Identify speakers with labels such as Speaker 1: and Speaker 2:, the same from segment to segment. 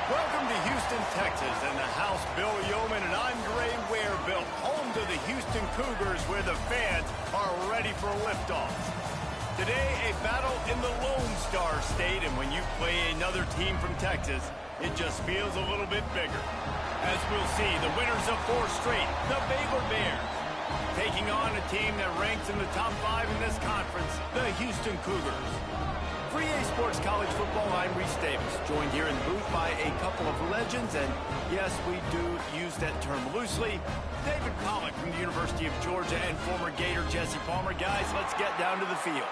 Speaker 1: Welcome to Houston, Texas, and the house Bill Yeoman and Andre Ware built, home to the Houston Cougars, where the fans are ready for liftoff. Today, a battle in the Lone Star State, and when you play another team from Texas, it just feels a little bit bigger. As we'll see, the winners of 4 straight, the Baylor Bears, taking on a team that ranks in the top 5 in this conference, the Houston Cougars. For EA Sports College Football, I'm Reese Davis, joined here in the booth by a couple of legends, and yes, we do use that term loosely. David Pollock from the University of Georgia and former Gator Jesse Palmer. Guys, let's get down to the field.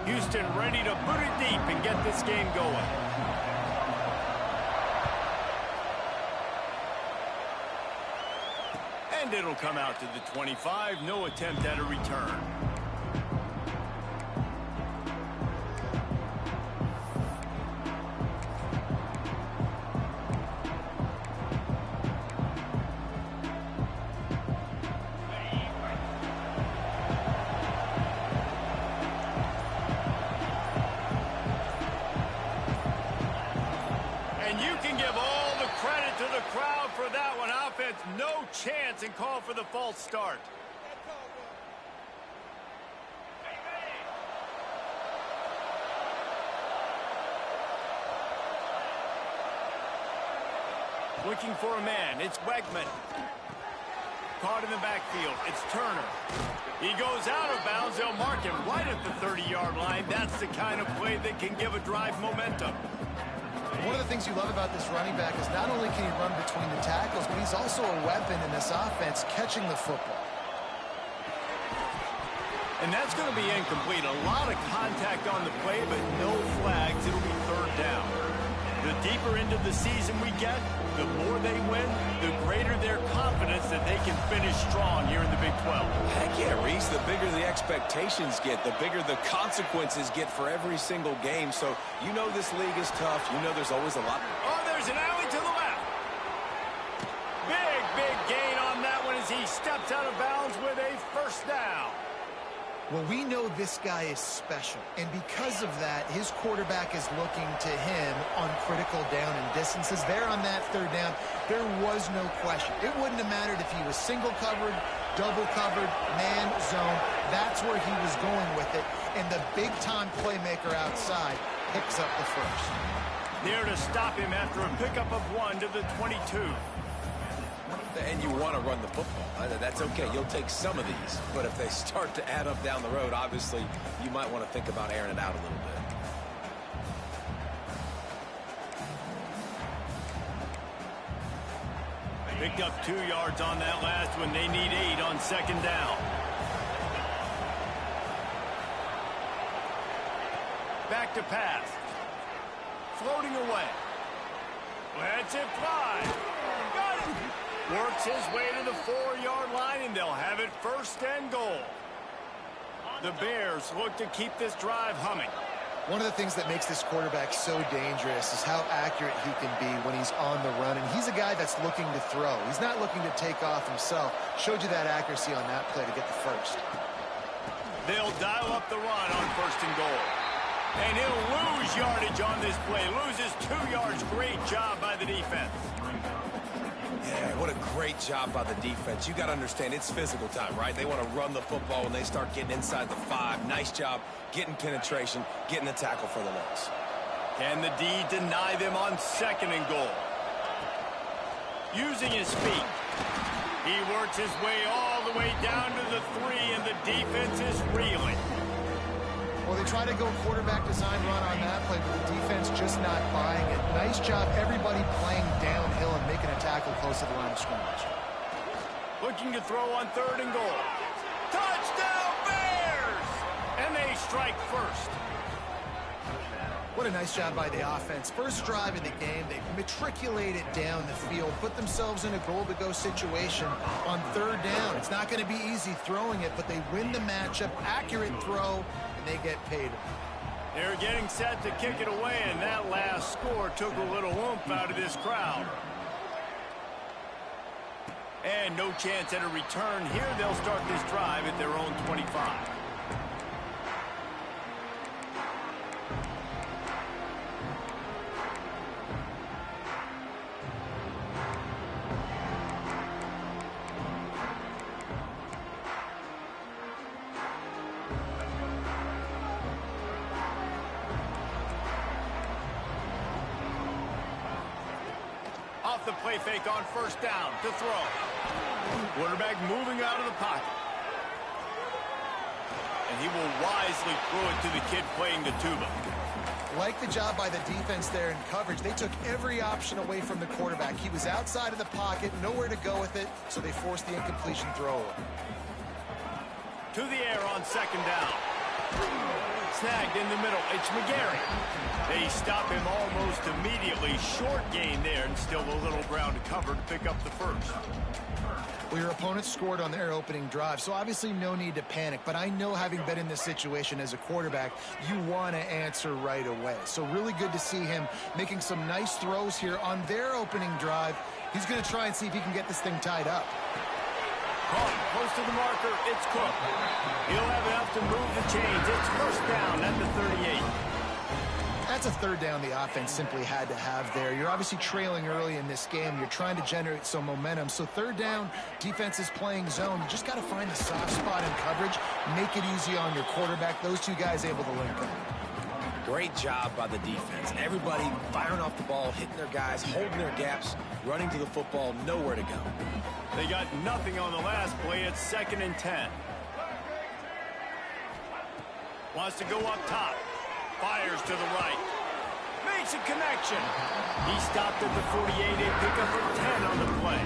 Speaker 1: Houston ready to boot it deep and get this game going. And it'll come out to the 25. No attempt at a return. And you can give all the credit to the crowd for that one. Offense, no chance, and call for the false start. Looking for a man. It's Wegman. Caught in the backfield. It's Turner. He goes out of bounds. They'll mark him right at the 30-yard line. That's the kind of play that can give a drive momentum.
Speaker 2: One of the things you love about this running back is not only can he run between the tackles, but he's also a weapon in this offense catching the football.
Speaker 1: And that's going to be incomplete. A lot of contact on the play, but no flags. It'll be 3rd down. The deeper into the season we get, the more they win, the greater their confidence that they can finish strong here in the Big 12.
Speaker 3: Heck yeah, Reese. The bigger the expectations get, the bigger the consequences get for every single game. So you know this league is tough. You know there's always a lot.
Speaker 1: Oh, there's an alley to the left. Big gain on that one as he steps out of bounds with a 1st down.
Speaker 2: Well, we know this guy is special, and because of that, his quarterback is looking to him on critical down and distances. There on that 3rd down, there was no question. It wouldn't have mattered if he was single covered, double covered, man, zone. That's where he was going with it, and the big-time playmaker outside picks up the 1st.
Speaker 1: There to stop him after a pickup of 1 to the 22.
Speaker 3: And you want to run the football. That's okay. You'll take some of these. But if they start to add up down the road, obviously, you might want to think about airing it out a little bit.
Speaker 1: Picked up 2 yards on that last one. They need 8 on 2nd down. Back to pass. Floating away. Lets it fly. Got it. Works his way to the 4-yard line, and they'll have it 1st and goal. The Bears look to keep this drive humming.
Speaker 2: One of the things that makes this quarterback so dangerous is how accurate he can be when he's on the run. And he's a guy that's looking to throw. He's not looking to take off himself. Showed you that accuracy on that play to get the 1st.
Speaker 1: They'll dial up the run on 1st and goal. And he'll lose yardage on this play. Loses 2 yards. Great job by the defense.
Speaker 3: Yeah, what a great job by the defense. You got to understand, it's physical time, right? They want to run the football when they start getting inside the 5. Nice job getting penetration, getting the tackle for the loss.
Speaker 1: Can the D deny them on 2nd and goal? Using his feet. He works his way all the way down to the 3, and the defense is reeling.
Speaker 2: Well, they try to go quarterback design run on that play, but the defense just not buying it. Nice job, everybody playing downhill and making a tackle close to the line of scrimmage.
Speaker 1: Looking to throw on 3rd and goal. Touchdown, Bears! And they strike 1st.
Speaker 2: What a nice job by the offense. First drive of the game, they matriculated down the field, put themselves in a goal-to-go situation on 3rd down. It's not going to be easy throwing it, but they win the matchup, accurate throw, and they get paid.
Speaker 1: They're getting set to kick it away, and that last score took a little oomph out of this crowd. And no chance at a return here. They'll start this drive at their own 25. Off the play fake on first down to throw. Quarterback moving out of the pocket. And he will wisely throw it to the kid playing the tuba.
Speaker 2: Like the job by the defense there in coverage. They took every option away from the quarterback. He was outside of the pocket, nowhere to go with it, so they forced the incompletion throw.
Speaker 1: To the air on second down. Snagged in the middle. It's McGarry. They stop him almost immediately. Short gain there, and still a little ground to cover to pick up the first.
Speaker 2: Well, your opponent scored on their opening drive, so obviously no need to panic. But I know, having been in this situation as a quarterback, you want to answer right away. So really good to see him making some nice throws here on their opening drive. He's going to try and see if he can get this thing tied up.
Speaker 1: Caught close to the marker. It's Cook. He'll have enough to move the chains. It's first down at the 38.
Speaker 2: That's a third down the offense simply had to have there. You're obviously trailing early in this game. You're trying to generate some momentum. So third down, defense is playing zone. You just got to find the soft spot in coverage. Make it easy on your quarterback. Those two guys able to link up.
Speaker 3: Great job by the defense. Everybody firing off the ball, hitting their guys, holding their gaps, running to the football, nowhere to go.
Speaker 1: They got nothing on the last play. It's 2nd and 10. Wants to go up top. Fires to the right. Makes a connection. He stopped at the 48 and pick up a 10 on the play.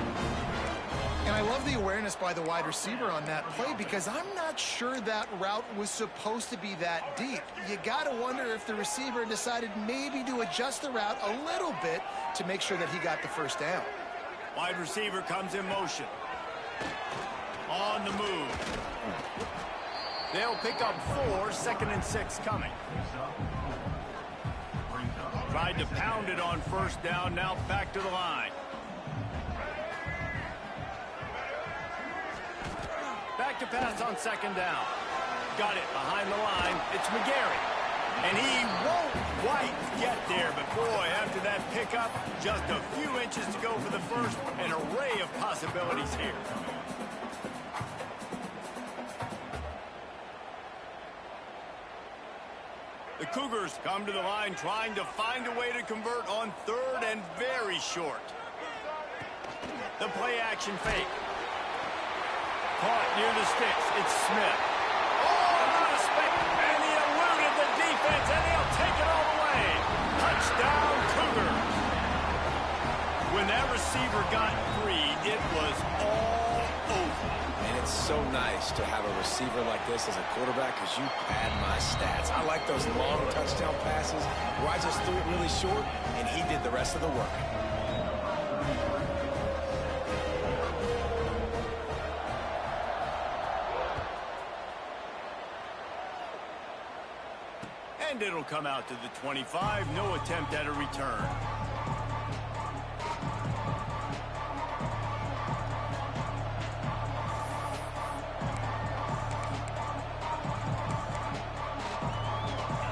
Speaker 2: And I love the awareness by the wide receiver on that play, because I'm not sure that route was supposed to be that deep. You got to wonder if the receiver decided maybe to adjust the route a little bit to make sure that he got the first down.
Speaker 1: Wide receiver comes in motion. On the move. They'll pick up 4, 2nd and 6 coming. Tried to pound it on first down, now back to the line. Back to pass on second down. Got it behind the line. It's McGarry. And he won't quite get there, but boy, after that pickup, just a few inches to go for the first. An array of possibilities here. The Cougars come to the line trying to find a way to convert on third and very short. The play action fake. Caught near the sticks. It's Smith. Oh, not a spec. And he eluded the defense, and he'll take it all the way. Touchdown, Cougars. When that receiver got free, it was all over.
Speaker 3: And it's so nice to have a receiver like this as a quarterback, because you pad my stats. I like those long touchdown passes where I just threw it really short, and he did the rest of the work.
Speaker 1: And it'll come out to the 25. No attempt at a return.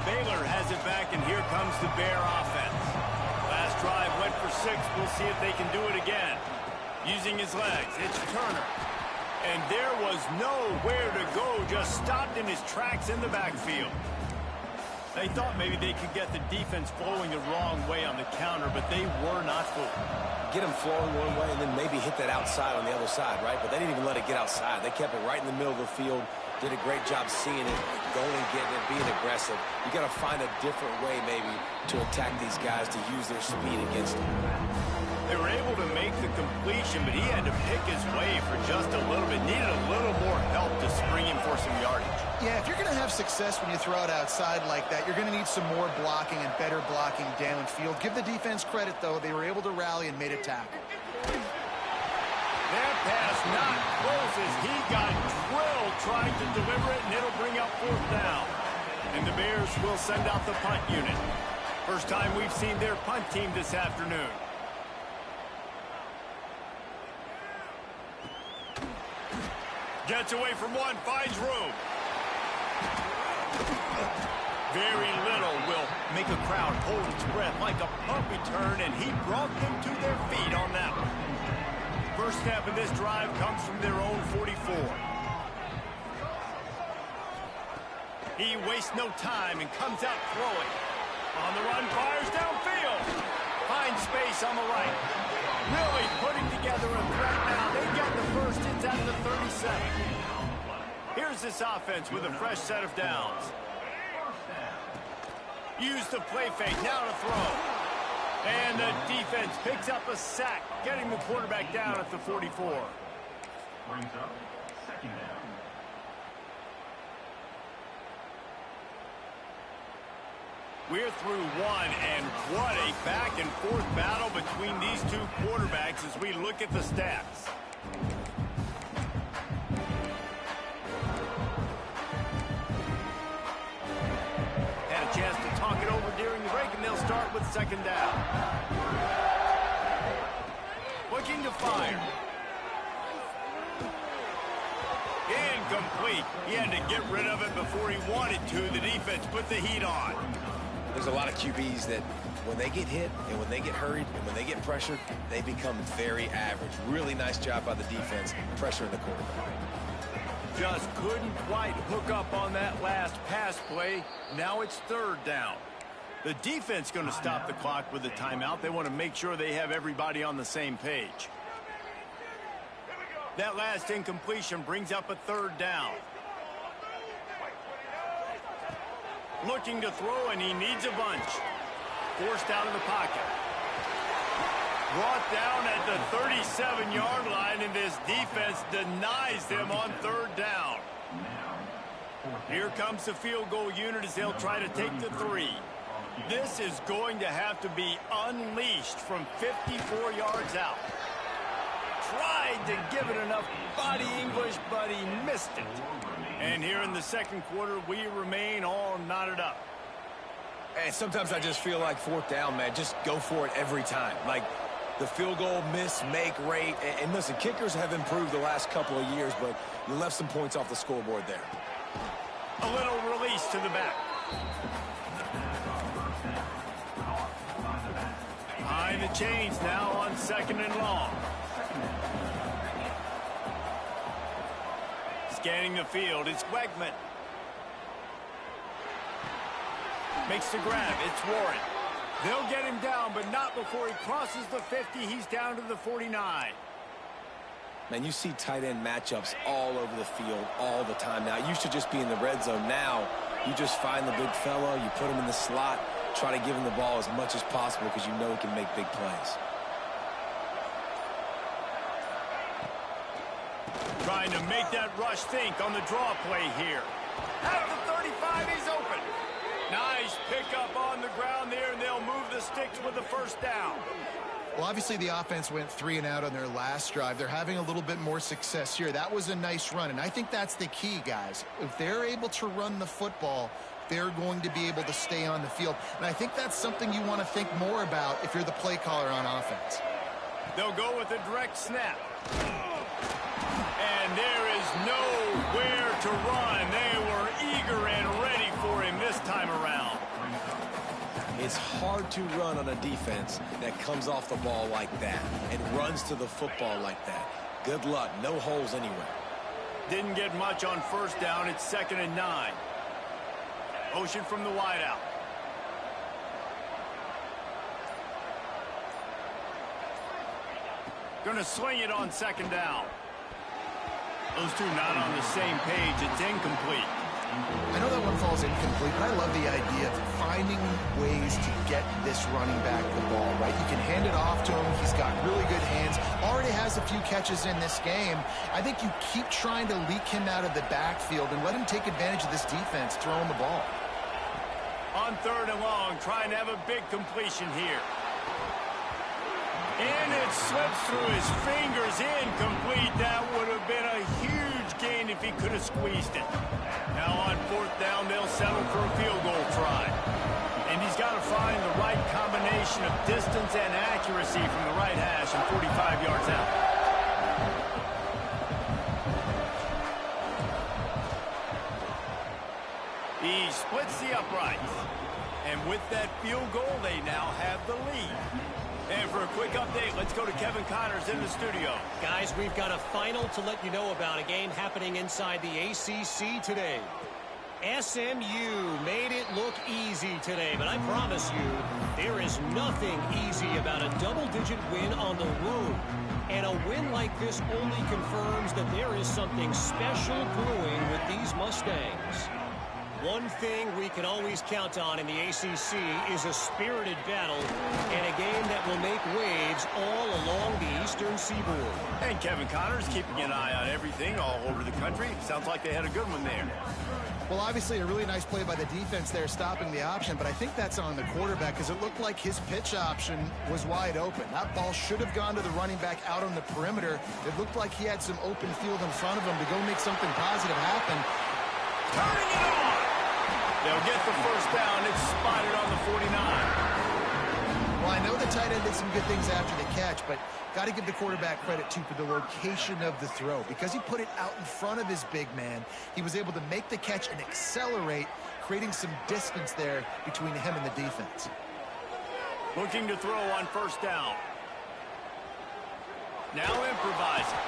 Speaker 1: Baylor has it back, and here comes the Bear offense. Last drive went for 6. We'll see if they can do it again. Using his legs, it's Turner. And there was nowhere to go, just stopped in his tracks in the backfield. They thought maybe they could get the defense flowing the wrong way on the counter, but they were not fooled.
Speaker 3: Get them flowing one way and then maybe hit that outside on the other side, right? But they didn't even let it get outside. They kept it right in the middle of the field. Did a great job seeing it, going and getting it, being aggressive. You got to find a different way maybe to attack these guys, to use their speed against them.
Speaker 1: They were able to make the completion, but he had to pick his way for just a little bit. Needed a little more help to spring him for some yardage.
Speaker 2: Yeah, if you're going to have success when you throw it outside like that, you're going to need some more blocking and better blocking downfield. Give the defense credit, though. They were able to rally and made a tackle.
Speaker 1: That pass not close as he got drilled trying to deliver it, and it'll bring up 4th down. And the Bears will send out the punt unit. First time we've seen their punt team this afternoon. Gets away from one, finds room. Very little will make a crowd hold its breath like a punt return, and he brought them to their feet on that one. First snap of this drive comes from their own 44. He wastes no time and comes out throwing. On the run, fires downfield. Finds space on the right. Really putting together a threat now. They get the first. It's at the 37. Here's this offense with a fresh set of downs. Use the play fake, now to throw. And the defense picks up a sack, getting the quarterback down at the 44.
Speaker 4: Brings up second down.
Speaker 1: We're through one, and what a back-and-forth battle between these two quarterbacks as we look at the stats. Had a chance to talk it over during the break, and they'll start with second down. Looking to fire. Incomplete. He had to get rid of it before he wanted to. The defense put the heat on.
Speaker 3: There's a lot of QBs that when they get hit and when they get hurried and when they get pressured, they become very average. Really nice job by the defense pressuring the quarterback.
Speaker 1: Just couldn't quite hook up on that last pass play. Now it's third down. The defense going to stop the clock with a timeout. They want to make sure they have everybody on the same page. That last incompletion brings up a third down. Looking to throw, and he needs a bunch. Forced out of the pocket. Brought down at the 37-yard line, and this defense denies them on third down. Here comes the field goal unit as they'll try to take the 3. This is going to have to be unleashed from 54 yards out. Tried to give it enough body English, but he missed it. And here in the second quarter, we remain all knotted up.
Speaker 3: And sometimes I just feel like fourth down, man, just go for it every time. Like the field goal miss, make rate. And listen, kickers have improved the last couple of years, but you left some points off the scoreboard there.
Speaker 1: A little release to the back. Behind the chains now on second and long. Scanning the field, it's Wegman. Makes the grab, it's Warren. They'll get him down, but not before he crosses the 50. He's down to the 49.
Speaker 3: Man, you see tight end matchups all over the field all the time now. It used to just be in the red zone. Now, you just find the big fella, you put him in the slot, try to give him the ball as much as possible because you know he can make big plays.
Speaker 1: Trying to make that rush think on the draw play here. At the 35, he's open. Nice pickup on the ground there, and they'll move the sticks with the first down.
Speaker 2: Well, obviously the offense went 3 and out on their last drive. They're having a little bit more success here. That was a nice run, and I think that's the key, guys. If they're able to run the football, they're going to be able to stay on the field. And I think that's something you want to think more about if you're the play caller on offense.
Speaker 1: They'll go with a direct snap. And there is nowhere to run. They were eager and ready for him this time around.
Speaker 3: It's hard to run on a defense that comes off the ball like that and runs to the football like that. Good luck. No holes anywhere.
Speaker 1: Didn't get much on first down. It's 2nd and 9. Motion from the wideout. Going to swing it on 2nd down. Those two not on the same page. It's incomplete.
Speaker 2: I know that one falls incomplete, but I love the idea of finding ways to get this running back the ball, right? You can hand it off to him. He's got really good hands. Already has a few catches in this game. I think you keep trying to leak him out of the backfield and let him take advantage of this defense throwing the ball.
Speaker 1: On 3rd and long, trying to have a big completion here. And it slips through his fingers, incomplete. That would have been a huge gain if he could have squeezed it. Now on 4th down, they'll settle for a field goal try. And he's got to find the right combination of distance and accuracy from the right hash and 45 yards out. splits the uprights. And with that field goal, they now have the lead. And for a quick update, let's go to Kevin Connors in the studio.
Speaker 5: Guys, we've got a final to let you know about, a game happening inside the ACC today. SMU made it look easy today, but I promise you, there is nothing easy about a double-digit win on the road. And a win like this only confirms that there is something special brewing with these Mustangs. One thing we can always count on in the ACC is a spirited battle and a game that will make waves all along the Eastern Seaboard.
Speaker 1: And Kevin Connors keeping an eye on everything all over the country. Sounds like they had a good one there.
Speaker 2: Well, obviously a really nice play by the defense there, stopping the option, but I think that's on the quarterback because it looked like his pitch option was wide open. That ball should have gone to the running back out on the perimeter. It looked like he had some open field in front of him to go make something positive happen.
Speaker 1: Turning it on! They'll get the first down. It's spotted on the 49.
Speaker 2: Well, I know the tight end did some good things after the catch, but got to give the quarterback credit, too, for the location of the throw. Because he put it out in front of his big man, he was able to make the catch and accelerate, creating some distance there between him and the defense.
Speaker 1: Looking to throw on first down. Now improvising.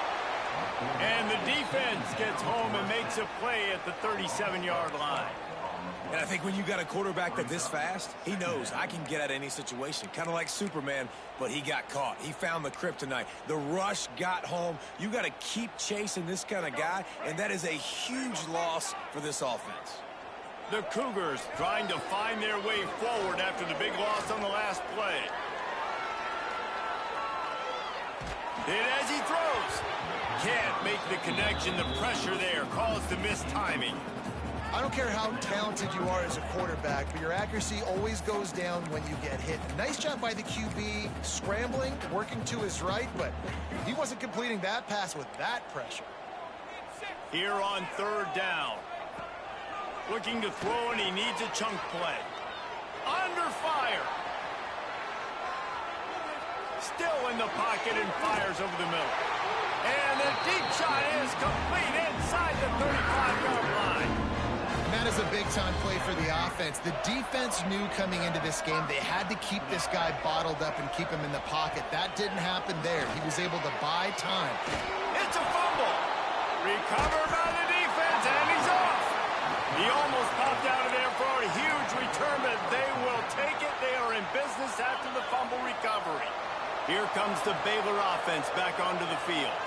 Speaker 1: And the defense gets home and makes a play at the 37-yard line.
Speaker 3: And I think when you got a quarterback that's this fast, he knows I can get at any situation. Kind of like Superman, but he got caught. He found the kryptonite. The rush got home. You got to keep chasing this kind of guy, and that is a huge loss for this offense.
Speaker 1: The Cougars trying to find their way forward after the big loss on the last play. And as he throws, can't make the connection. The pressure there caused the missed timing.
Speaker 2: I don't care how talented you are as a quarterback, but your accuracy always goes down when you get hit. Nice job by the QB, scrambling, working to his right, but he wasn't completing that pass with that pressure.
Speaker 1: Here on third down. Looking to throw, and he needs a chunk play. Under fire. Still in the pocket and fires over the middle. And the deep shot is complete inside the 35-yard line.
Speaker 2: And that is a big-time play for the offense. The defense knew coming into this game they had to keep this guy bottled up and keep him in the pocket. That didn't happen there. He was able to buy time.
Speaker 1: It's a fumble. Recovered by the defense, and he's off. He almost popped out of there for a huge return, but they will take it. They are in business after the fumble recovery. Here comes the Baylor offense back onto the field.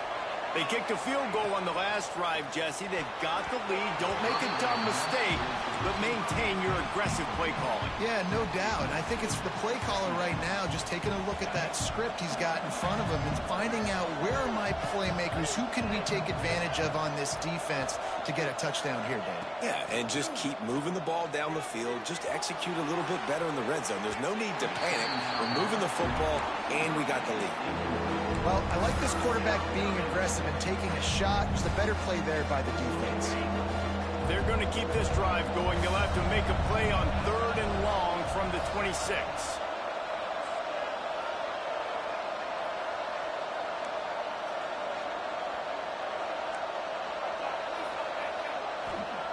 Speaker 1: They kicked a field goal on the last drive, Jesse. They've got the lead. Don't make a dumb mistake, but maintain your aggressive play calling.
Speaker 2: Yeah, no doubt. And I think it's the play caller right now just taking a look at that script he's got in front of him and finding out where are my playmakers, who can we take advantage of on this defense to get a touchdown here, Dave.
Speaker 3: Yeah, and just keep moving the ball down the field. Just execute a little bit better in the red zone. There's no need to panic. We're moving the football, and we got the lead.
Speaker 2: Well, I like this quarterback being aggressive and taking a shot. Just a better play there by the defense.
Speaker 1: They're going to keep this drive going. They'll have to make a play on third and long from the 26.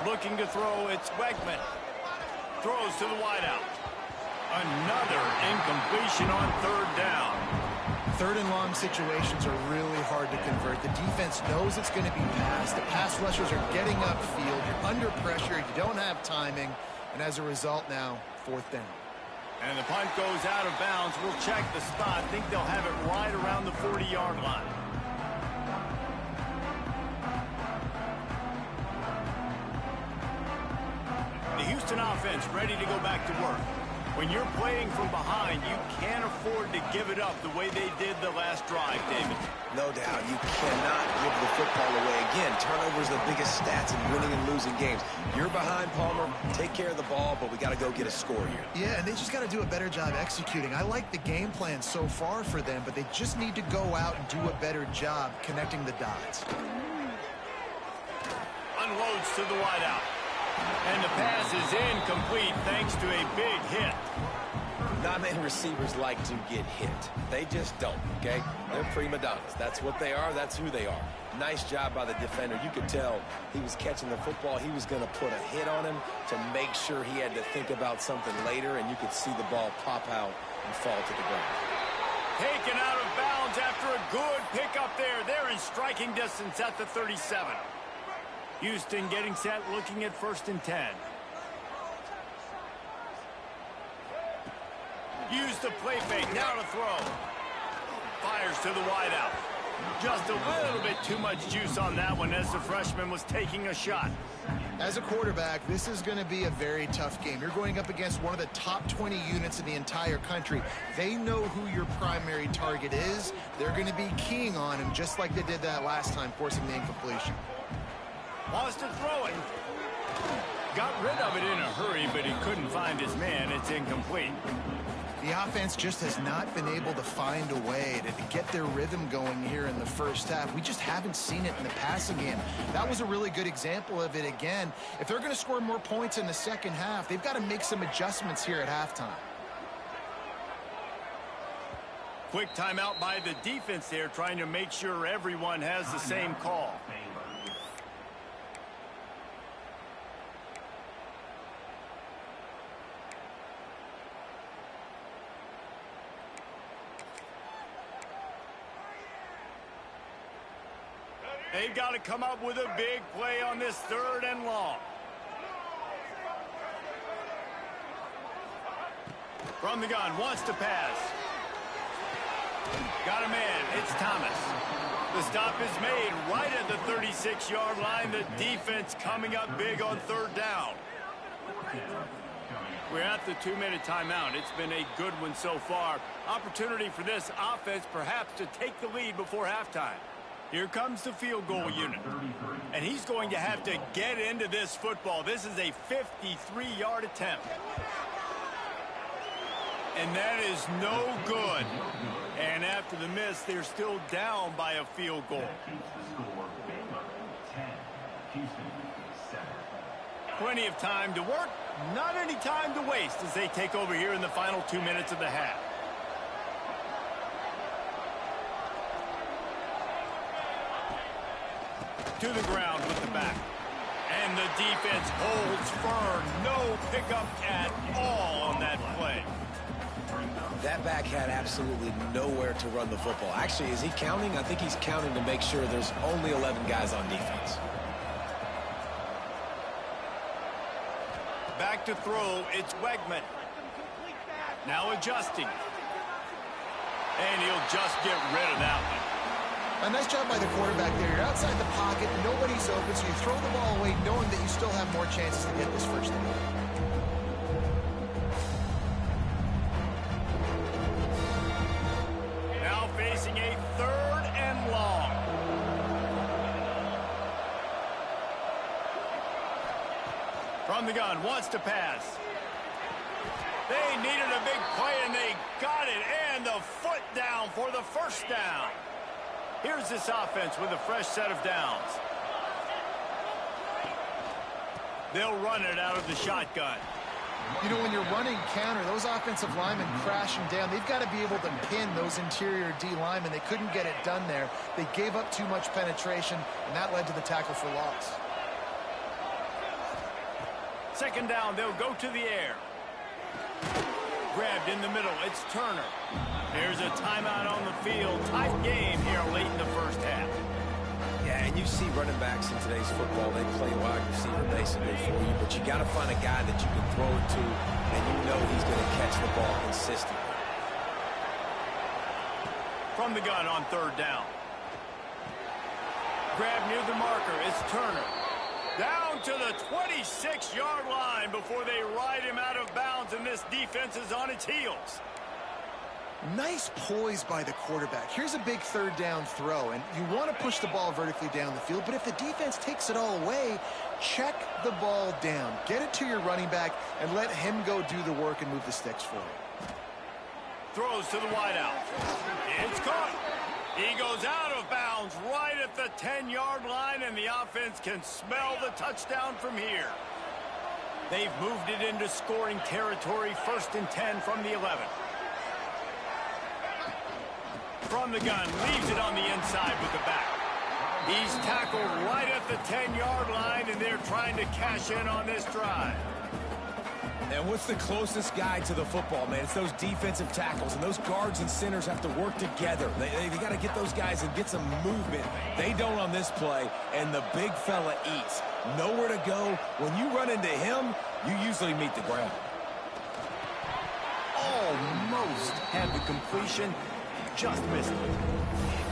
Speaker 1: Looking to throw, it's Wegman. Throws to the wideout. Another incompletion on third down.
Speaker 2: Third and long situations are really hard to convert. The defense knows it's going to be passed. The pass rushers are getting upfield. You're under pressure. You don't have timing. And as a result now, fourth down.
Speaker 1: And the punt goes out of bounds. We'll check the spot. I think they'll have it right around the 40-yard line. The Houston offense ready to go back to work. When you're playing from behind, you can't afford to give it up the way they did the last drive, David.
Speaker 3: No doubt. You cannot give the football away. Again, turnovers are the biggest stats in winning and losing games. You're behind, Palmer. Take care of the ball, but we got to go get a score here.
Speaker 2: Yeah, and they just got to do a better job executing. I like the game plan so far for them, but they just need to go out and do a better job connecting the dots.
Speaker 1: Unloads to the wideout. And the pass is incomplete thanks to a big hit.
Speaker 3: Not many receivers like to get hit. They just don't, okay? They're prima donnas. That's what they are. That's who they are. Nice job by the defender. You could tell he was catching the football. He was going to put a hit on him to make sure he had to think about something later, and you could see the ball pop out and fall to the ground.
Speaker 1: Taken out of bounds after a good pickup there. They're in striking distance at the 37. Houston getting set, looking at 1st and 10. Use the play fake, now to throw. Fires to the wideout. Just a little bit too much juice on that one as the freshman was taking a shot.
Speaker 2: As a quarterback, this is going to be a very tough game. You're going up against one of the top 20 units in the entire country. They know who your primary target is. They're going to be keying on him just like they did that last time, forcing the incompletion.
Speaker 1: Wants to throw it. Got rid of it in a hurry, but he couldn't find his man. It's incomplete.
Speaker 2: The offense just has not been able to find a way to get their rhythm going here in the first half. We just haven't seen it in the passing game. That was a really good example of it again. If they're going to score more points in the second half, they've got to make some adjustments here at halftime.
Speaker 1: Quick timeout by the defense there, trying to make sure everyone has the same call. They've got to come up with a big play on this 3rd and long. From the gun, wants to pass. Got a man, it's Thomas. The stop is made right at the 36-yard line. The defense coming up big on 3rd down. We're at the 2-minute timeout. It's been a good one so far. Opportunity for this offense perhaps to take the lead before halftime. Here comes the field goal unit. And he's going to have to get into this football. This is a 53-yard attempt. And that is no good. And after the miss, they're still down by a field goal. Plenty of time to work, not any time to waste as they take over here in the final 2 minutes of the half. To the ground with the back. And the defense holds firm. No pickup at all on that play.
Speaker 3: That back had absolutely nowhere to run the football. Actually, is he counting? I think he's counting to make sure there's only 11 guys on defense.
Speaker 1: Back to throw, it's Wegman. Now adjusting. And he'll just get rid of that one.
Speaker 2: A nice job by the quarterback there. You're outside the pocket, nobody's open, so you throw the ball away knowing that you still have more chances to get this first down.
Speaker 1: Now facing a 3rd and long. From the gun, wants to pass. They needed a big play, and they got it, and the foot down for the 1st down. Here's this offense with a fresh set of downs. They'll run it out of the shotgun.
Speaker 2: You know, when you're running counter, those offensive linemen crashing down, they've got to be able to pin those interior D linemen. They couldn't get it done there. They gave up too much penetration, and that led to the tackle for loss.
Speaker 1: 2nd down, they'll go to the air. Grabbed in the middle, it's Turner. There's a timeout on the field. Tight game here late in the first half.
Speaker 3: Yeah, and you see running backs in today's football, they play wide receiver basically for you, but you got to find a guy that you can throw it to, and you know he's going to catch the ball consistently.
Speaker 1: From the gun on 3rd down. Grab near the marker, it's Turner. Down to the 26-yard line before they ride him out of bounds, and this defense is on its heels.
Speaker 2: Nice poise by the quarterback. Here's a big 3rd down throw, and you want to push the ball vertically down the field, but if the defense takes it all away, check the ball down. Get it to your running back and let him go do the work and move the sticks for you.
Speaker 1: Throws to the wideout. It's caught. He goes out of bounds right at the 10-yard line, and the offense can smell the touchdown from here. They've moved it into scoring territory, 1st and 10 from the 11. From the gun, leaves it on the inside with the back. He's tackled right at the 10-yard line, and they're trying to cash in on this drive.
Speaker 3: And what's the closest guy to the football, man? It's those defensive tackles, and those guards and centers have to work together. They got to get those guys and get some movement. They don't on this play, and the big fella eats. Nowhere to go. When you run into him, you usually meet the ground.
Speaker 1: Almost had the completion, just missed it.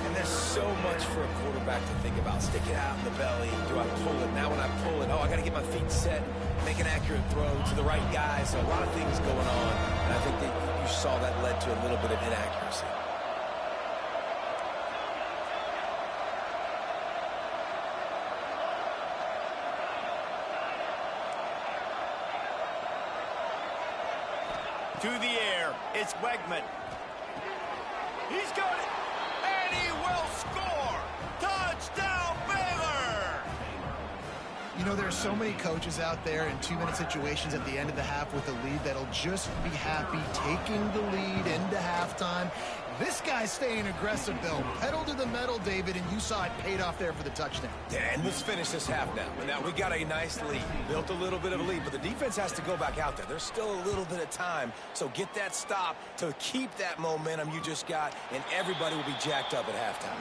Speaker 3: And there's so much for a quarterback to think about. Stick it out in the belly. Do I pull it? Now when I pull it, I got to get my feet set, make an accurate throw to the right guy. So a lot of things going on, and I think that you saw that led to a little bit of inaccuracy.
Speaker 1: To the air, it's Wegman. He's got it, and he will score! Touchdown, Baylor!
Speaker 2: You know, there are so many coaches out there in 2-minute situations at the end of the half with a lead that'll just be happy taking the lead into halftime. This guy's staying aggressive, though. Pedal to the metal, David, and you saw it paid off there for the touchdown.
Speaker 3: Yeah, and let's finish this half now. Now, we got a nice lead. Built a little bit of a lead, but the defense has to go back out there. There's still a little bit of time, so get that stop to keep that momentum you just got, and everybody will be jacked up at halftime.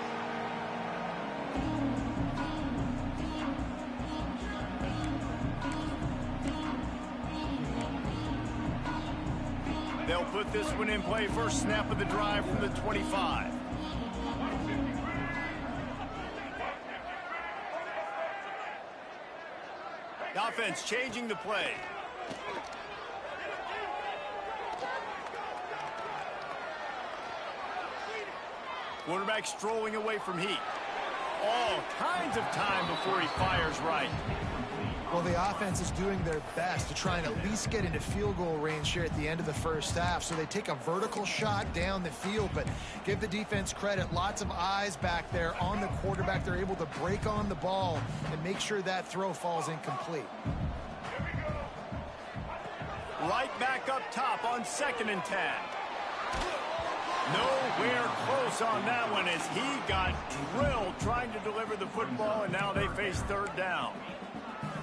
Speaker 1: They'll put this one in play, first snap of the drive from the 25. The offense changing the play. Quarterback strolling away from heat. All kinds of time before he fires right.
Speaker 2: Well, the offense is doing their best to try and at least get into field goal range here at the end of the first half. So they take a vertical shot down the field, but give the defense credit. Lots of eyes back there on the quarterback. They're able to break on the ball and make sure that throw falls incomplete.
Speaker 1: Right back up top on 2nd and 10. Nowhere close on that one as he got drilled trying to deliver the football, and now they face 3rd down.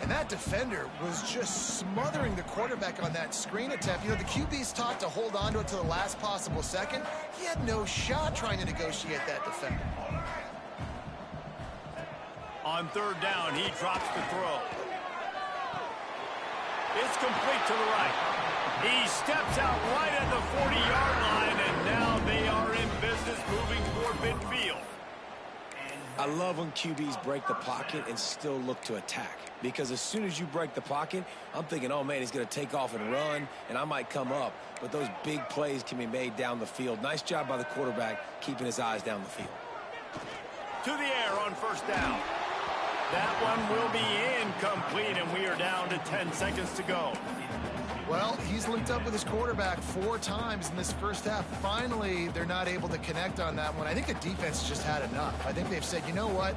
Speaker 2: And that defender was just smothering the quarterback on that screen attempt. You know, the QB's taught to hold on to it to the last possible second. He had no shot trying to negotiate that defender.
Speaker 1: On 3rd down, he drops the throw. It's complete to the right. He steps out right at the 40-yard line, and now they are in business moving toward midfield.
Speaker 3: I love when QBs break the pocket and still look to attack. Because as soon as you break the pocket, I'm thinking, oh, man, he's going to take off and run, and I might come up. But those big plays can be made down the field. Nice job by the quarterback keeping his eyes down the field.
Speaker 1: To the air on 1st down. That one will be incomplete, and we are down to 10 seconds to go.
Speaker 2: Well, he's linked up with his quarterback 4 times in this first half. Finally, they're not able to connect on that one. I think the defense just had enough. I think they've said, you know what?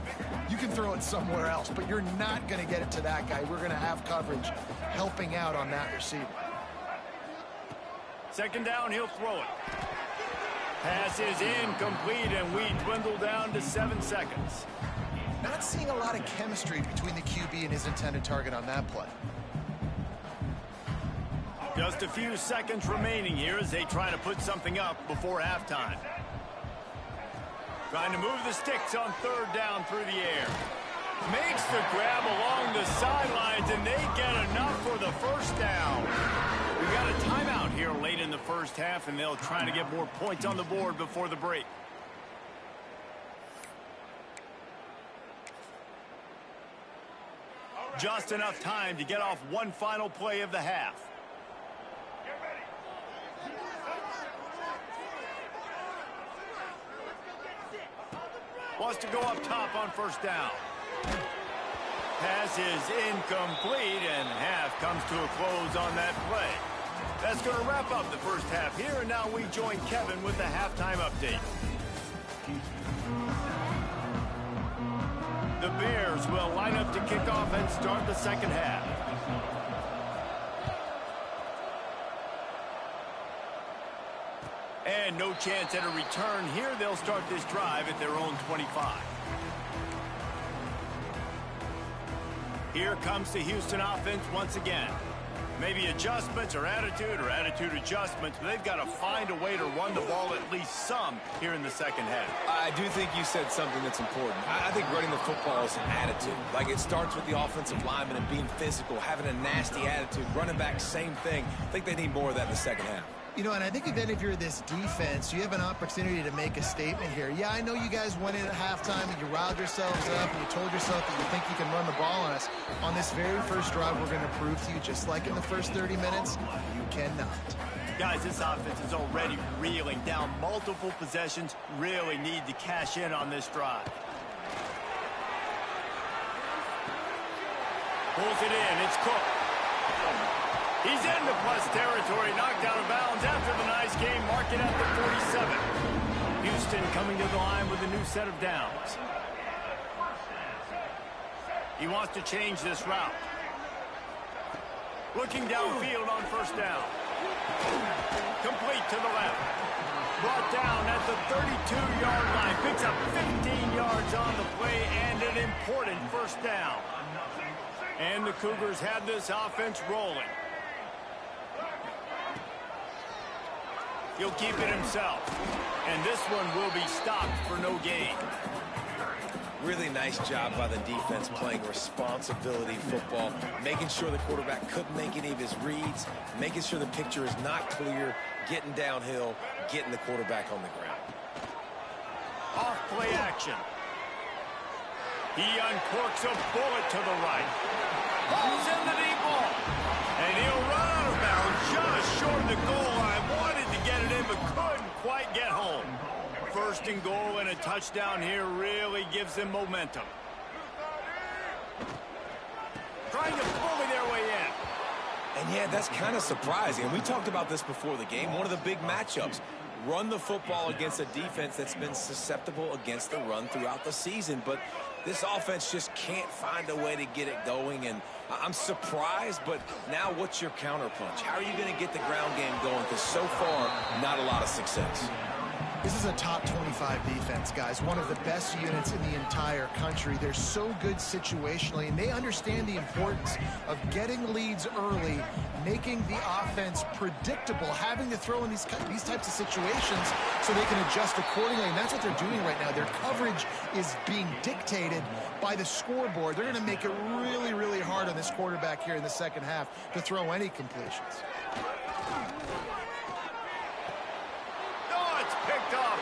Speaker 2: You can throw it somewhere else, but you're not going to get it to that guy. We're going to have coverage helping out on that receiver.
Speaker 1: 2nd down, he'll throw it. Pass is incomplete, and we dwindle down to 7 seconds.
Speaker 2: Not seeing a lot of chemistry between the QB and his intended target on that play.
Speaker 1: Just a few seconds remaining here as they try to put something up before halftime. Trying to move the sticks on 3rd down through the air. Makes the grab along the sidelines, and they get enough for the 1st down. We got a timeout here late in the first half, and they'll try to get more points on the board before the break. Just enough time to get off one final play of the half. Wants to go up top on 1st down. Pass is incomplete, and half comes to a close on that play. That's going to wrap up the first half here, and now we join Kevin with the halftime update. The Bears will line up to kick off and start the 2nd half. And no chance at a return here. They'll start this drive at their own 25. Here comes the Houston offense once again. Maybe adjustments or attitude adjustments, but they've got to find a way to run the ball at least some here in the second half.
Speaker 3: I do think you said something that's important. I think running the football is an attitude. Like, it starts with the offensive lineman and being physical, having a nasty attitude. Running back, same thing. I think they need more of that in the second half.
Speaker 2: You know, and I think even if you're this defense, you have an opportunity to make a statement here. Yeah, I know you guys went in at halftime and you riled yourselves up and you told yourself that you think you can run the ball on us. On this very first drive, we're going to prove to you, just like in the first 30 minutes, you cannot.
Speaker 1: Guys, this offense is already reeling down multiple possessions. Really need to cash in on this drive. Pulls it in. It's Cook. He's into plus territory, knocked out of bounds after the nice game, mark it at the 47. Houston coming to the line with a new set of downs. He wants to change this route. Looking downfield on first down. Complete to the left. Brought down at the 32-yard line. Picks up 15 yards on the play and an important first down. And the Cougars have this offense rolling. He'll keep it himself. And this one will be stopped for no gain.
Speaker 3: Really nice job by the defense playing responsibility football, making sure the quarterback couldn't make any of his reads, making sure the picture is not clear, getting downhill, getting the quarterback on the ground.
Speaker 1: Off play action. He uncorks a bullet to the right. Pulls in the deep ball. And he'll run out of bounds just short of the goal line. Wanted to get it in, but couldn't quite get home. First and goal and a touchdown here really gives them momentum. Trying to bully their way in.
Speaker 3: And yeah, that's kind of surprising. And we talked about this before the game. One of the big matchups. Run the football against a defense that's been susceptible against the run throughout the season. But this offense just can't find a way to get it going. And I'm surprised, but now what's your counterpunch? How are you going to get the ground game going? Because so far, not a lot of success.
Speaker 2: This is a top 25 defense, guys. One of the best units in the entire country. They're so good situationally, and they understand the importance of getting leads early, making the offense predictable, having to throw in these types of situations so they can adjust accordingly. And that's what they're doing right now. Their coverage is being dictated by the scoreboard. They're going to make it really, really hard on this quarterback here in the second half to throw any completions.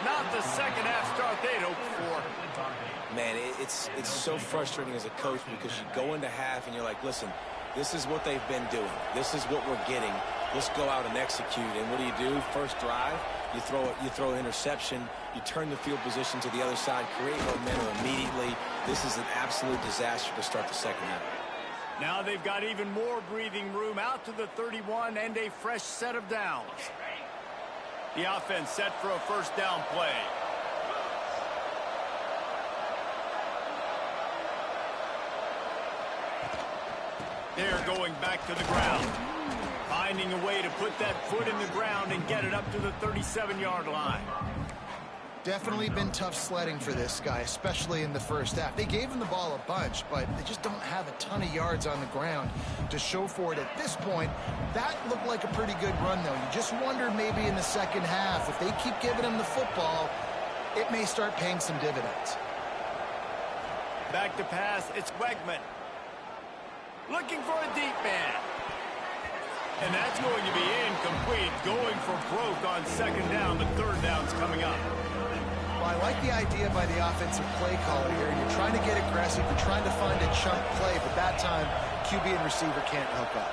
Speaker 1: Not the second half start they'd hoped for.
Speaker 3: Man, it's so frustrating as a coach because you go into half and you're like, listen, this is what they've been doing. This is what we're getting. Let's go out and execute. And what do? First drive, you throw an interception, you turn the field position to the other side, create momentum immediately. This is an absolute disaster to start the second half.
Speaker 1: Now they've got even more breathing room out to the 31 and a fresh set of downs. The offense set for a first down play. They're going back to the ground. Finding a way to put that foot in the ground and get it up to the 37-yard line.
Speaker 2: Definitely been tough sledding for this guy, especially in the first half. They gave him the ball a bunch, but they just don't have a ton of yards on the ground to show for it at this point. That looked like a pretty good run, though. You just wonder maybe in the second half, if they keep giving him the football, it may start paying some dividends.
Speaker 1: Back to pass, it's Wegman. Looking for a deep man. And that's going to be incomplete. Going for broke on second down. The third down's coming up.
Speaker 2: Well, I like the idea by the offensive play caller here. You're trying to get aggressive. You're trying to find a chunk play, but that time, QB and receiver can't hook up.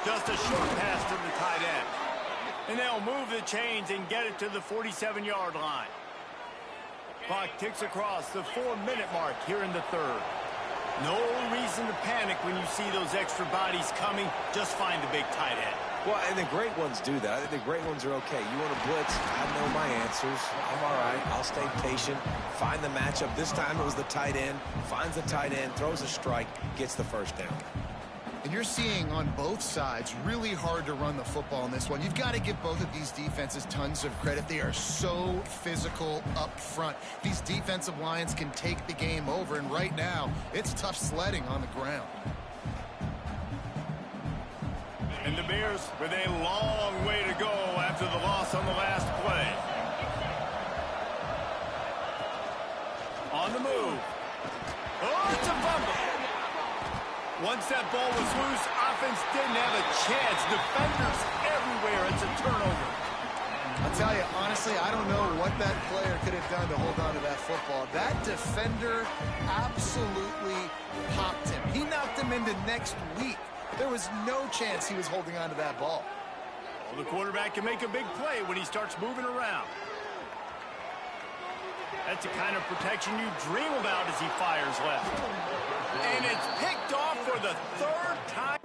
Speaker 1: Just a short pass to the tight end. And they'll move the chains and get it to the 47-yard line. Clock ticks across the 4-minute mark here in the third. No reason to panic when you see those extra bodies coming. Just find the big tight end.
Speaker 3: Well, and the great ones do that. I think the great ones are okay. You want to blitz, I know my answers. I'm all right. I'll stay patient, find the matchup. This time it was the tight end. Finds the tight end, throws a strike, gets the first down.
Speaker 2: And you're seeing on both sides really hard to run the football in this one. You've got to give both of these defenses tons of credit. They are so physical up front. These defensive lines can take the game over, and right now it's tough sledding on the ground.
Speaker 1: And the Bears with a long way to go after the loss on the last play. On the move. Oh, it's a fumble. Once that ball was loose, offense didn't have a chance. Defenders everywhere. It's a turnover.
Speaker 2: I'll tell you, honestly, I don't know what that player could have done to hold on to that football. That defender absolutely popped him. He knocked him into next week. There was no chance he was holding on to that ball.
Speaker 1: Well, the quarterback can make a big play when he starts moving around. That's the kind of protection you dream about as he fires left. And it's picked off for the third time.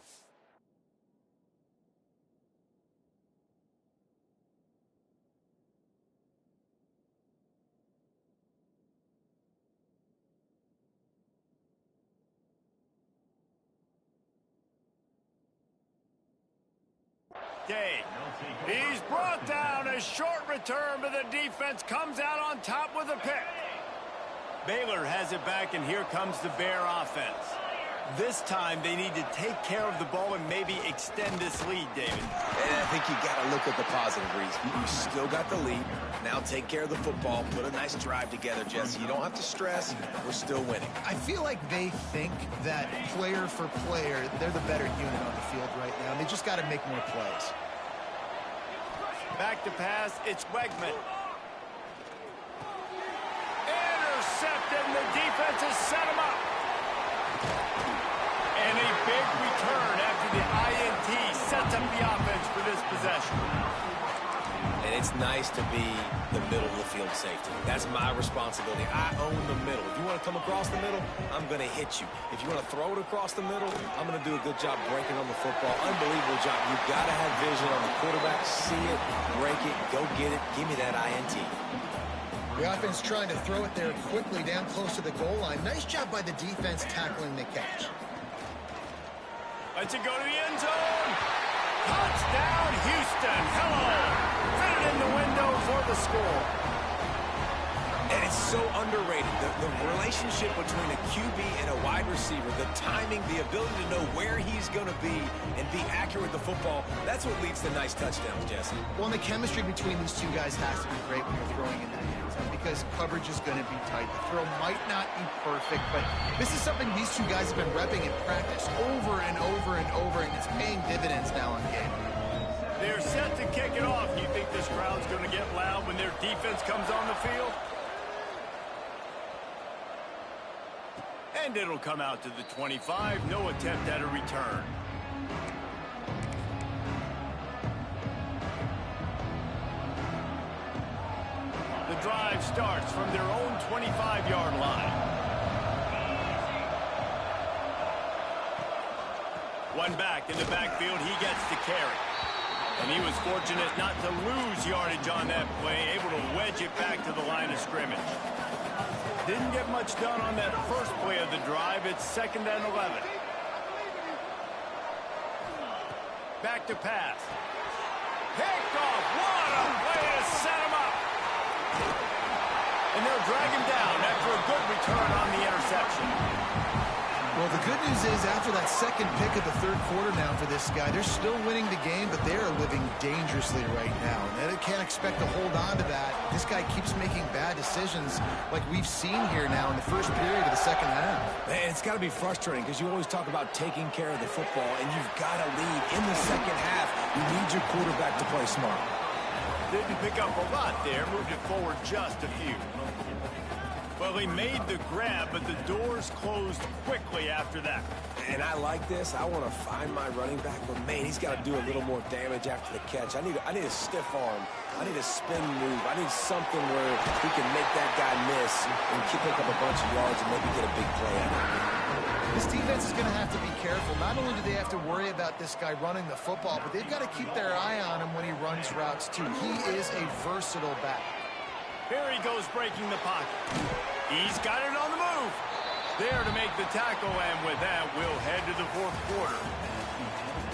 Speaker 1: He's brought down. A short return, but the defense comes out on top with a pick. Baylor has it back, and here comes the Bear offense. This time they need to take care of the ball and maybe extend this lead, David.
Speaker 3: And I think you got to look at the positive reason. You still got the lead. Now take care of the football. Put a nice drive together, Jesse. You don't have to stress. We're still winning.
Speaker 2: I feel like they think that player for player, they're the better unit on the field right now. And they just got to make more plays.
Speaker 1: Back to pass. It's Wegman. Intercepted, and the defense has set him up. And a big return after the INT sets up the offense for this possession.
Speaker 3: And it's nice to be the middle of the field safety. That's my responsibility. I own the middle. If you want to come across the middle, I'm going to hit you. If you want to throw it across the middle, I'm going to do a good job breaking on the football. Unbelievable job. You've got to have vision on the quarterback. See it, break it, go get it. Give me that INT.
Speaker 2: The offense trying to throw it there quickly down close to the goal line. Nice job by the defense tackling the catch.
Speaker 1: Let's it go to the end zone. Touchdown, Houston. Hello. Fit it in the window for the score.
Speaker 3: And it's so underrated. The relationship between a QB and a wide receiver, the timing, the ability to know where he's going to be and be accurate with the football, that's what leads to nice touchdowns, Jesse.
Speaker 2: Well, and the chemistry between these two guys has to be great when you're throwing in that end zone because coverage is going to be tight. The throw might not be perfect, but this is something these two guys have been repping in practice over and over and over, and it's paying dividends now in game.
Speaker 1: They're set to kick it off. Do you think this crowd's going to get loud when their defense comes on the field? And it'll come out to the 25. No attempt at a return. The drive starts from their own 25-yard line. One back in the backfield. He gets the carry. And he was fortunate not to lose yardage on that play, able to wedge it back to the line of scrimmage. Didn't get much done on that first play of the drive. It's 2nd and 11. Back to pass. Picked off. What a way to set him up. And they'll drag him down after a good return on the interception.
Speaker 2: Well, the good news is after that second pick of the third quarter now for this guy, they're still winning the game, but they are living dangerously right now. And they can't expect to hold on to that. This guy keeps making bad decisions like we've seen here now in the first period of the second half.
Speaker 3: Man, it's got to be frustrating because you always talk about taking care of the football, and you've got to lead in the second half. You need your quarterback to play smart.
Speaker 1: Didn't pick up a lot there, moved it forward just a few. Well, he made the grab, but the doors closed quickly after that.
Speaker 3: And I like this. I want to find my running back, but man, he's got to do a little more damage after the catch. I need a stiff arm. I need a spin move. I need something where he can make that guy miss and pick up a bunch of yards and maybe get a big play out of it.
Speaker 2: This defense is going to have to be careful. Not only do they have to worry about this guy running the football, but they've got to keep their eye on him when he runs routes too. He is a versatile back.
Speaker 1: Here he goes breaking the pocket. He's got it on the move. There to make the tackle, and with that, we'll head to the fourth quarter.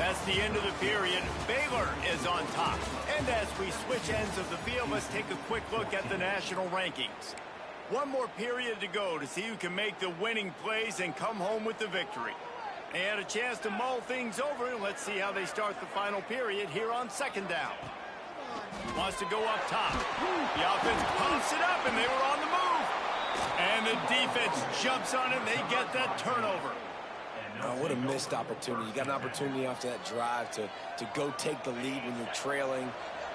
Speaker 1: That's the end of the period. Baylor is on top. And as we switch ends of the field, let's take a quick look at the national rankings. One more period to go to see who can make the winning plays and come home with the victory. They had a chance to mull things over, and let's see how they start the final period here on second down. Wants to go up top. The offense pumps it up, and they were on the move. And the defense jumps on it, and they get that turnover.
Speaker 3: Oh, what a missed opportunity. You got an opportunity after that drive to go take the lead when you're trailing,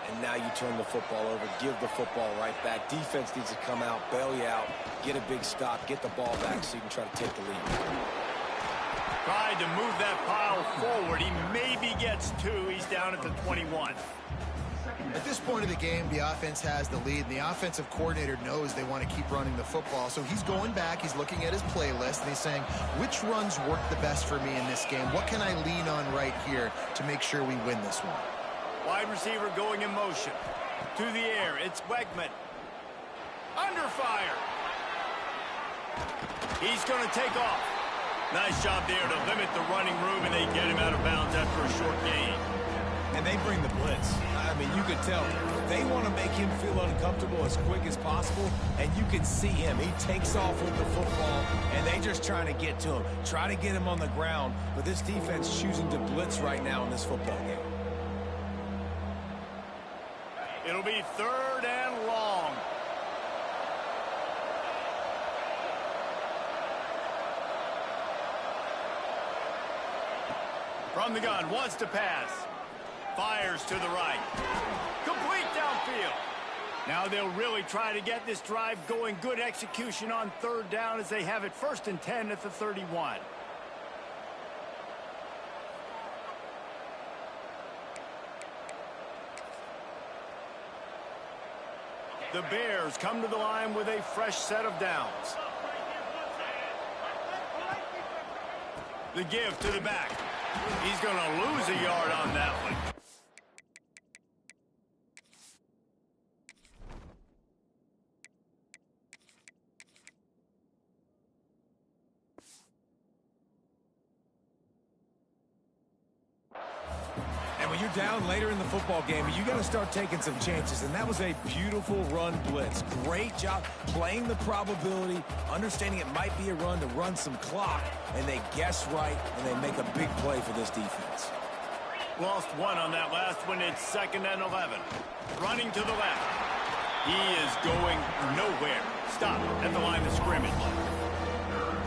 Speaker 3: and now you turn the football over, give the football right back. Defense needs to come out, bail you out, get a big stop, get the ball back so you can try to take the lead.
Speaker 1: Tried to move that pile forward. He maybe gets two. He's down at the 21.
Speaker 2: At this point of the game, the offense has the lead, and the offensive coordinator knows they want to keep running the football. So he's going back, he's looking at his playlist, and he's saying, which runs work the best for me in this game? What can I lean on right here to make sure we win this one?
Speaker 1: Wide receiver going in motion. To the air, it's Wegman. Under fire. He's going to take off. Nice job there to limit the running room, and they get him out of bounds after a short gain.
Speaker 3: And they bring the blitz. I mean, you could tell they want to make him feel uncomfortable as quick as possible, and you can see him. He takes off with the football, and they just trying to get to him, try to get him on the ground. But this defense choosing to blitz right now in this football game.
Speaker 1: It'll be third and long. From the gun, wants to pass. Fires to the right. Complete downfield. Now they'll really try to get this drive going. Good execution on third down as they have it 1st and 10 at the 31. The Bears come to the line with a fresh set of downs. The give to the back. He's going to lose a yard on that one.
Speaker 3: And when you're down later in the football game, you got to start taking some chances. And that was a beautiful run blitz. Great job playing the probability, understanding it might be a run to run some clock. And they guess right, and they make a big play for this defense.
Speaker 1: Lost one on that last one. It's 2nd and 11. Running to the left. He is going nowhere. Stop at the line of scrimmage.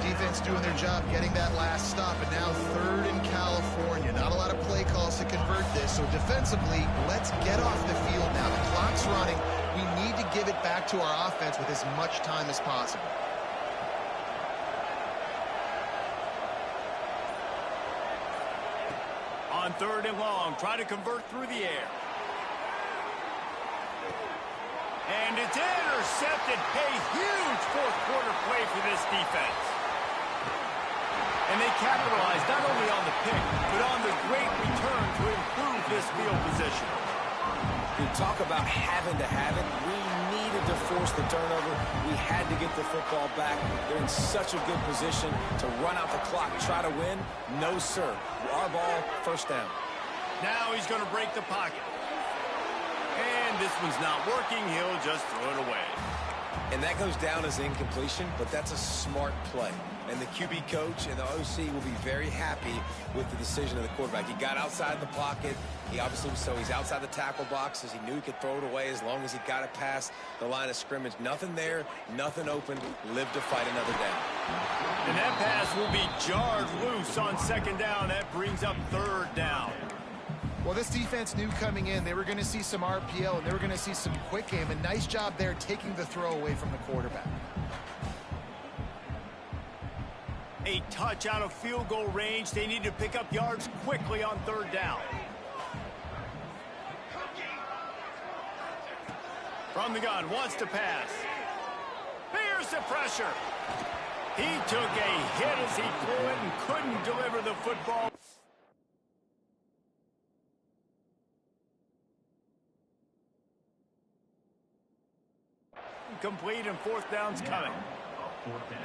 Speaker 2: Defense doing their job getting that last stop, and now 3rd in California. Not a lot of play calls to convert this, so defensively, let's get off the field now. The clock's running. We need to give it back to our offense with as much time as possible.
Speaker 1: On 3rd and long, try to convert through the air. And it's intercepted. A huge 4th quarter play for this defense. And they capitalized not only on the pick, but on the great return to improve this field position.
Speaker 3: You talk about having to have it. We needed to force the turnover. We had to get the football back. They're in such a good position to run out the clock, try to win. No, sir. Our ball, 1st down.
Speaker 1: Now he's going to break the pocket. And this one's not working. He'll just throw it away.
Speaker 3: And that goes down as incompletion, but that's a smart play. And the QB coach and the OC will be very happy with the decision of the quarterback. He got outside the pocket. He obviously, so he's outside the tackle boxes. He knew he could throw it away as long as he got it past the line of scrimmage. Nothing there, nothing open. Live to fight another down.
Speaker 1: And that pass will be jarred loose on 2nd down. That brings up 3rd down.
Speaker 2: Well, this defense knew coming in they were going to see some RPO and they were going to see some quick game. And nice job there taking the throw away from the quarterback.
Speaker 1: A touch out of field goal range. They need to pick up yards quickly on 3rd down. From the gun, wants to pass. Here's the pressure. He took a hit as he threw it and couldn't deliver the football. Complete, and 4th down's coming.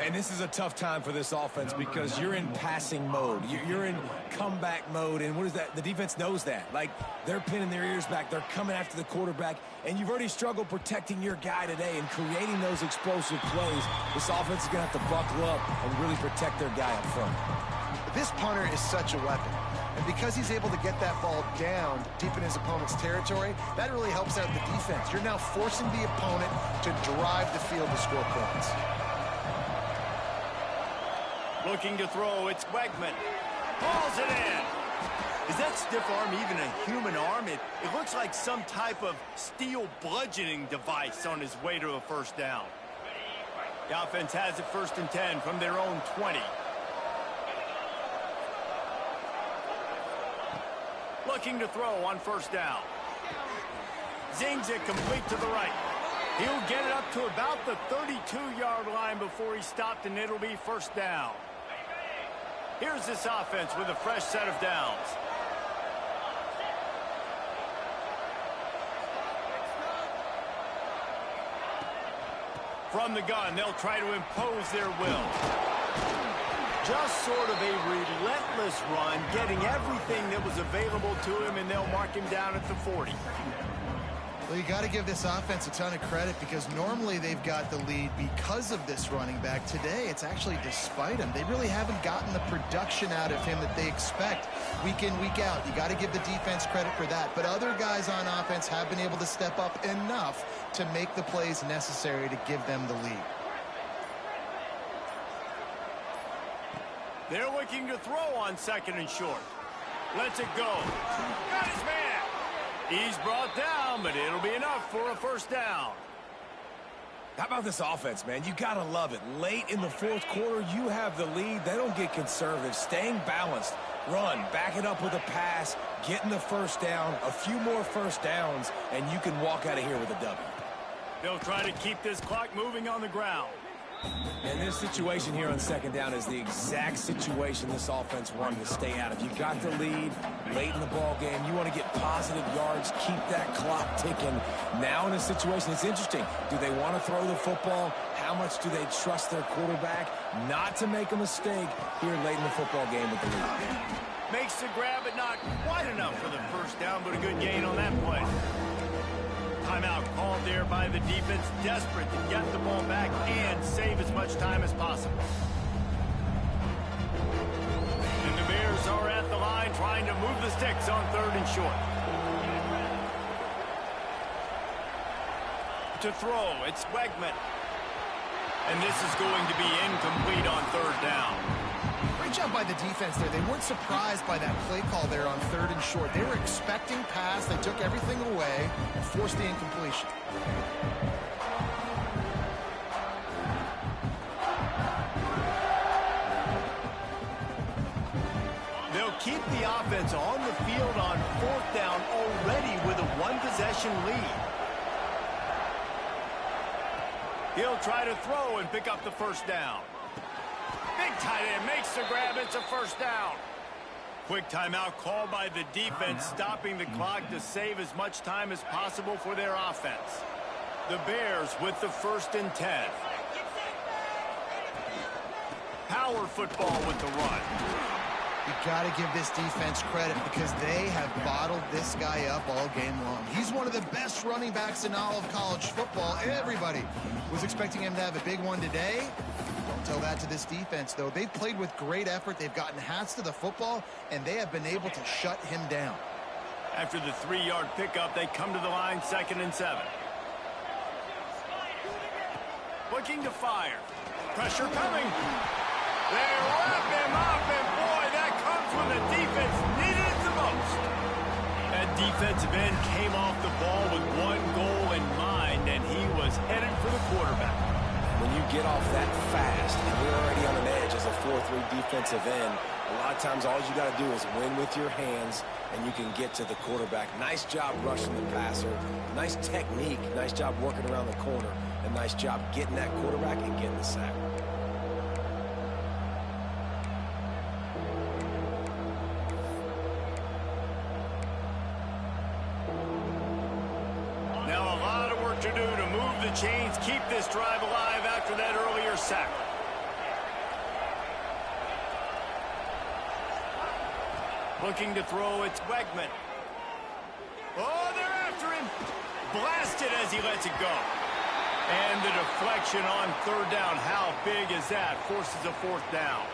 Speaker 3: And this is a tough time for this offense because you're in passing mode. You're in comeback mode. And what is that? The defense knows that. Like, they're pinning their ears back. They're coming after the quarterback. And you've already struggled protecting your guy today and creating those explosive plays. This offense is going to have to buckle up and really protect their guy up front.
Speaker 2: This punter is such a weapon. And because he's able to get that ball down deep in his opponent's territory, that really helps out the defense. You're now forcing the opponent to drive the field to score points.
Speaker 1: Looking to throw, it's Wegman. Pulls it in. Is that stiff arm even a human arm? It looks like some type of steel bludgeoning device on his way to a first down. The offense has it 1st and 10 from their own 20. Looking to throw on 1st down. Zings it complete to the right. He'll get it up to about the 32-yard line before he's stopped, and it'll be 1st down. Here's this offense with a fresh set of downs. From the gun, they'll try to impose their will. Just sort of a relentless run, getting everything that was available to him, and they'll mark him down at the 40.
Speaker 2: Well, you got to give this offense a ton of credit because normally they've got the lead because of this running back. Today, it's actually despite him. They really haven't gotten the production out of him that they expect week in, week out. You got to give the defense credit for that. But other guys on offense have been able to step up enough to make the plays necessary to give them the lead.
Speaker 1: They're looking to throw on 2nd and short. Lets it go. Got his man. He's brought down, but it'll be enough for a 1st down.
Speaker 3: How about this offense, man? You got to love it. Late in the 4th quarter, you have the lead. They don't get conservative. Staying balanced. Run. Back it up with a pass. Getting the 1st down. A few more 1st downs, and you can walk out of here with a W.
Speaker 1: They'll try to keep this clock moving on the ground.
Speaker 3: And this situation here on 2nd down is the exact situation this offense wanted to stay out of. You got the lead late in the ball game. You want to get positive yards, keep that clock ticking. Now in a situation, it's interesting. Do they want to throw the football? How much do they trust their quarterback not to make a mistake here late in the football game with the lead?
Speaker 1: Makes the grab, but not quite enough for the 1st down, but a good gain on that play. Timeout called there by the defense, desperate to get the ball back and save as much time as possible. And the Bears are at the line trying to move the sticks on 3rd and short. To throw, it's Wegman. And this is going to be incomplete on 3rd down.
Speaker 2: Great job by the defense there. They weren't surprised by that play call there on 3rd and short. They were expecting pass. They took everything away and forced the incompletion.
Speaker 1: They'll keep the offense on the field on 4th down already with a 1-possession lead. He'll try to throw and pick up the 1st down. Big tight end makes the grab. It's a 1st down. Quick timeout called by the defense, stopping the clock to save as much time as possible for their offense. The Bears with the 1st and 10. Power football with the run.
Speaker 2: You got to give this defense credit because they have bottled this guy up all game long. He's one of the best running backs in all of college football. Everybody was expecting him to have a big one today. Don't tell that to this defense, though. They've played with great effort. They've gotten hats to the football, and they have been able to shut him down.
Speaker 1: After the 3-yard pickup, they come to the line 2nd and 7. Looking to fire. Pressure coming. They wrap him up, and boy, that comes when the defense needed it the most. That defensive end came off the ball with one goal in mind, and he was headed for the quarterback.
Speaker 3: When you get off that fast and you're already on an edge as a 4-3 defensive end, a lot of times all you got to do is win with your hands, and you can get to the quarterback. Nice job rushing the passer. Nice technique. Nice job working around the corner. And nice job getting that quarterback and getting the sack.
Speaker 1: Now a lot of work to do to move the chains, keep this drive alive after that earlier sack. Looking to throw, it's Wegman. Oh, they're after him. Blasted as he lets it go. And the deflection on third down. How big is that? Forces a fourth down.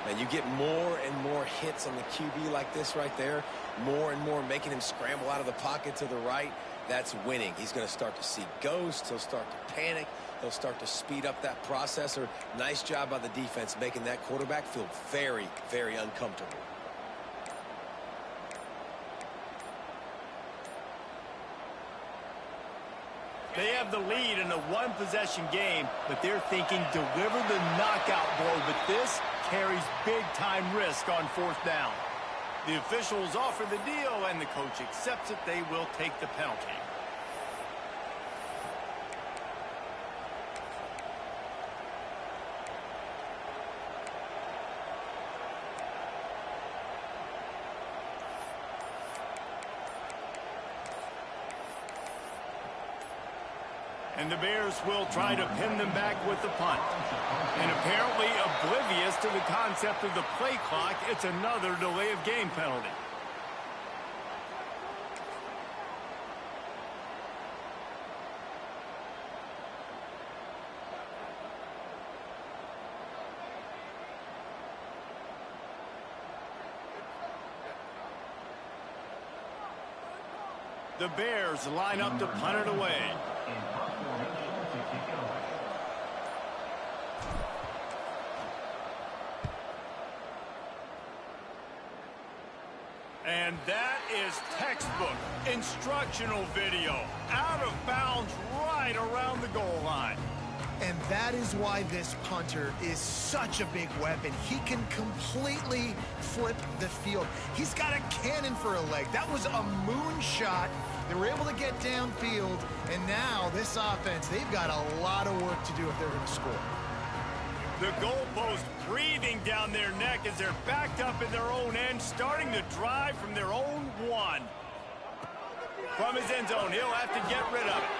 Speaker 3: And you get more and more hits on the QB like this right there. More and more making him scramble out of the pocket to the right. That's winning. He's going to start to see ghosts. He'll start to panic. He'll start to speed up that processor. Nice job by the defense making that quarterback feel very, very uncomfortable.
Speaker 1: They have the lead in a one-possession game, but they're thinking deliver the knockout blow. But this carries big-time risk on fourth down. The officials offer the deal, and the coach accepts it. They will take the penalty. And the Bears will try to pin them back with the punt. And apparently oblivious to the concept of the play clock, it's another delay of game penalty. The Bears line up to punt it away. And that is textbook instructional video. Out of bounds right around the goal line.
Speaker 2: And that is why this punter is such a big weapon. He can completely flip the field. He's got a cannon for a leg. That was a moonshot. They were able to get downfield, and now this offense, they've got a lot of work to do if they're going to score.
Speaker 1: The goalpost breathing down their neck as they're backed up in their own end, starting to drive from their own one. From his end zone, he'll have to get rid of it.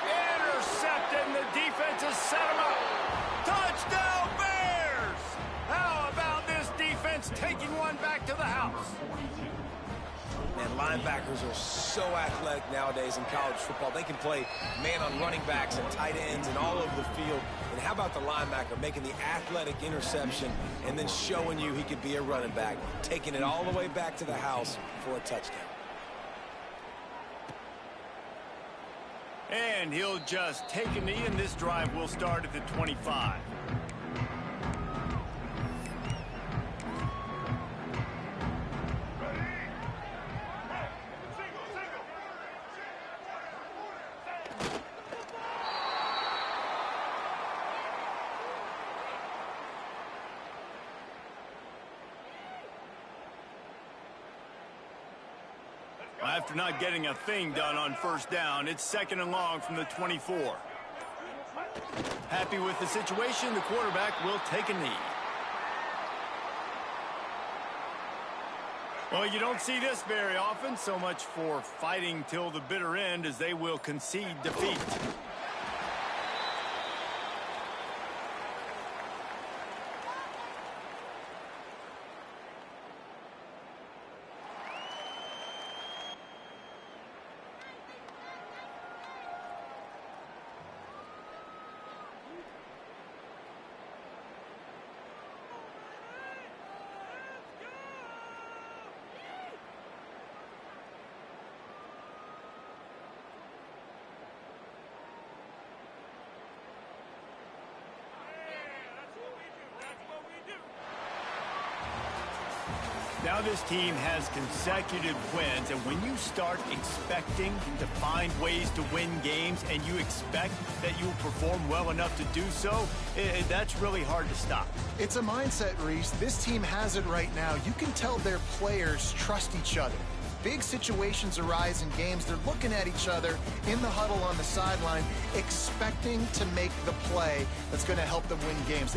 Speaker 1: Intercepted, and the defense has set him up. Touchdown, Bears! How about this defense taking one back to the house?
Speaker 3: And linebackers are so athletic nowadays in college football. They can play man on running backs and tight ends and all over the field. And how about the linebacker making the athletic interception and then showing you he could be a running back, taking it all the way back to the house for a touchdown.
Speaker 1: And he'll just take a knee, and this drive will start at the 25. After not getting a thing done on first down, it's 2nd and long from the 24. Happy with the situation, the quarterback will take a knee. Well, you don't see this very often. So much for fighting till the bitter end, as they will concede defeat. Now this team has consecutive wins, and when you start expecting to find ways to win games and you expect that you will perform well enough to do so, that's really hard to stop.
Speaker 2: It's a mindset, Reese. This team has it right now. You can tell their players trust each other. Big situations arise in games. They're looking at each other in the huddle on the sideline, expecting to make the play that's going to help them win games.